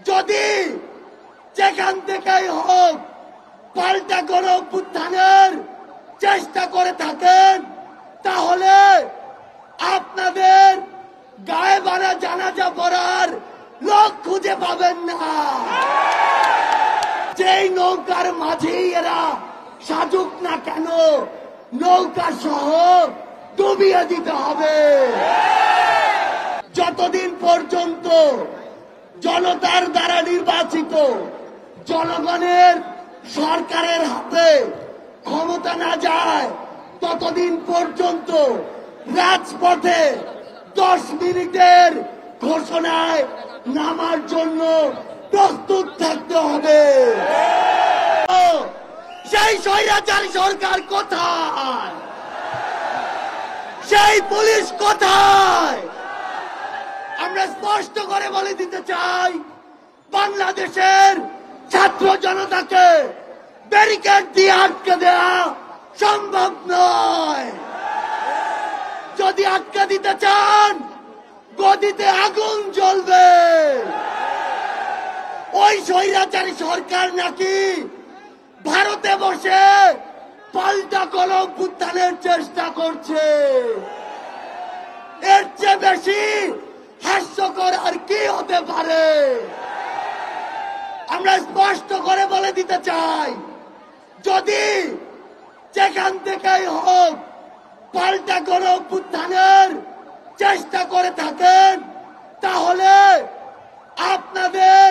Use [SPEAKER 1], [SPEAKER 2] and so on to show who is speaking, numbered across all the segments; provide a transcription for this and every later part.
[SPEAKER 1] যদি যেখান থেকেই হোক পাল্টা গণ অভ্যুত্থানের চেষ্টা করে থাকেন, তাহলে আপনাদের গায়ে বাড়া জানাজা পড়ার লোক খুঁজে পাবেন না। যেই নৌকার মাঝেই এরা সাজুক না কেন, নৌকা সহ ডুবিয়ে দিতে হবে। যতদিন পর্যন্ত জনতার দ্বারা নির্বাচিত জনগণের সরকারের হাতে ক্ষমতা না যায়, ততদিন পর্যন্ত রাজপথে 10 মিনিটের ঘোষণায় নামার জন্য প্রস্তুত থাকতে হবে। সেই স্বৈরাচারী সরকার কোথায়? সেই পুলিশ কোথায়? আমরা স্পষ্ট করে বলে দিতে চাই, বাংলাদেশের ছাত্র জনতাকে ব্যারিকেড দিয়ে আটকে দেওয়া সম্ভব নয়। যদি আটকে দিতে চান, গদিতে আগুন জ্বলবে। ওই স্বৈরাচারী সরকার নাকি ভারতে বসে পাল্টা গণ অভ্যুত্থানের চেষ্টা করছে। এর চেয়ে বেশি হাস্যকর আর কি হতে পারে? আমরা স্পষ্ট করে বলে দিতে চাই, যদি যেখান থেকেই হোক পাল্টা গণ অভ্যুত্থানের চেষ্টা করে থাকেন, তাহলে আপনাদের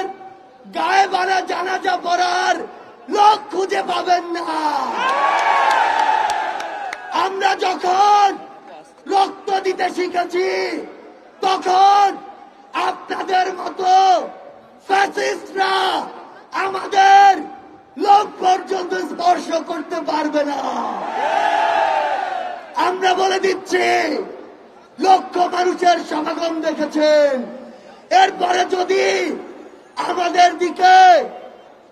[SPEAKER 1] গায়ে বাড়া জানাজা পড়ার লোক খুঁজে পাবেন না। আমরা যখন রক্ত দিতে শিখেছি, তখন আপনাদের মতো ফ্যাসিস্টরা আমাদের লোক পর্যন্ত স্পর্শ করতে পারবে না। আমরা বলে দিচ্ছি, লক্ষ মানুষের সমাগম দেখেছেন, এরপরে যদি আমাদের দিকে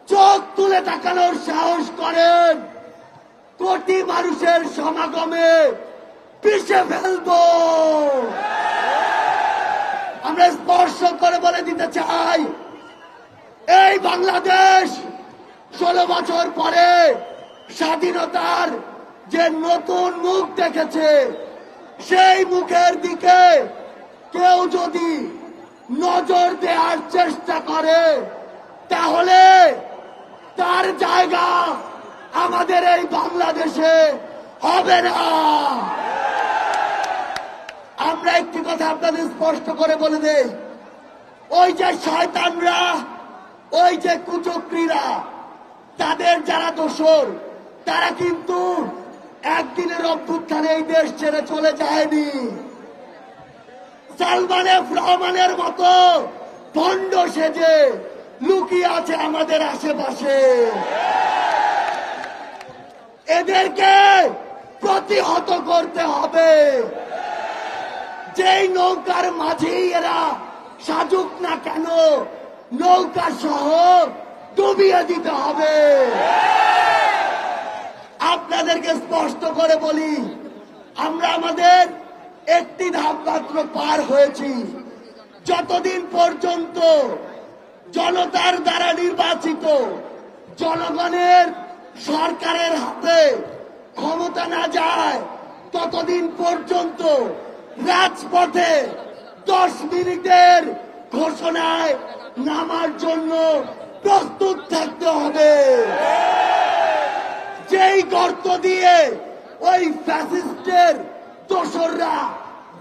[SPEAKER 1] চোখ তুলে তাকানোর সাহস করেন, কোটি মানুষের সমাগমে পিষে ফেলব। আমরা স্পর্শ করে বলে দিতে চাই, এই বাংলাদেশ 16 বছর পরে স্বাধীনতার যে নতুন মুখ দেখেছে, সেই মুখের দিকে কেউ যদি নজর দেওয়ার চেষ্টা করে, তাহলে তার জায়গা আমাদের এই বাংলাদেশে হবে না। আমরা একটি কথা আপনাদের স্পষ্ট করে বলে দেই, ওই যে শয়তানরা, ওই যে কুচক্রীরা, তাদের যারা দোসর, তারা কিন্তু একদিনের অভ্যুত্থানে এই দেশ ছেড়ে চলে যায়নি। সালমান এফ রহমানের মতো ভণ্ড সেজে লুকিয়ে আছে আমাদের আশেপাশে। এদেরকে প্রতিহত করতে হবে। যেই নৌকার মাঝেই এরা সাজুক না কেন, নৌকা সহ ডুবিয়ে দিতে হবে। আপনাদেরকে স্পষ্ট করে বলি, আমরা আমাদের একটি ধাপ মাত্র পার হয়েছি। যতদিন পর্যন্ত জনতার দ্বারা নির্বাচিত জনগণের সরকারের হাতে ক্ষমতা না যায়, ততদিন পর্যন্ত রাজপথে 10 মিনিটের ঘোষণায় নামার জন্য প্রস্তুত থাকতে হবে। যেই গর্ত দিয়ে ওই ফ্যাসিস্টের দোসররা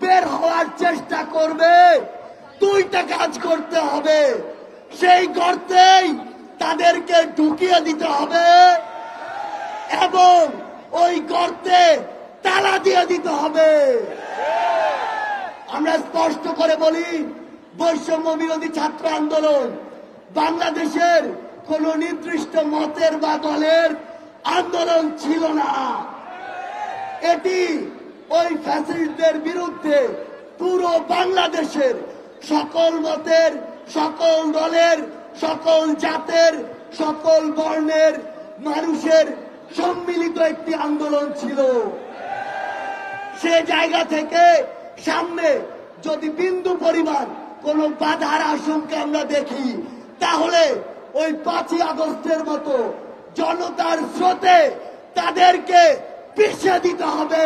[SPEAKER 1] বের হওয়ার চেষ্টা করবে, 2টা কাজ করতে হবে। সেই গর্তেই তাদেরকে ঢুকিয়ে দিতে হবে এবং ওই গর্তে তালা দিয়ে দিতে হবে। আমরা স্পষ্ট করে বলি, বৈষম্য বিরোধী ছাত্র আন্দোলন বাংলাদেশের কোন নির্দিষ্ট মতের বা দলের আন্দোলন ছিল না। এটি ওই ফ্যাসিস্টদের বিরুদ্ধে পুরো বাংলাদেশের সকল মতের, সকল দলের, সকল জাতের, সকল বর্ণের মানুষের সম্মিলিত একটি আন্দোলন ছিল। সে জায়গা থেকে সামনে যদি বিন্দু পরিমাণ কোন বাধার আশঙ্কা আমরা দেখি, হলে ওই 5ই আগস্টের মতো জনতার স্রোতে তাদেরকে পিছিয়ে দিতে হবে।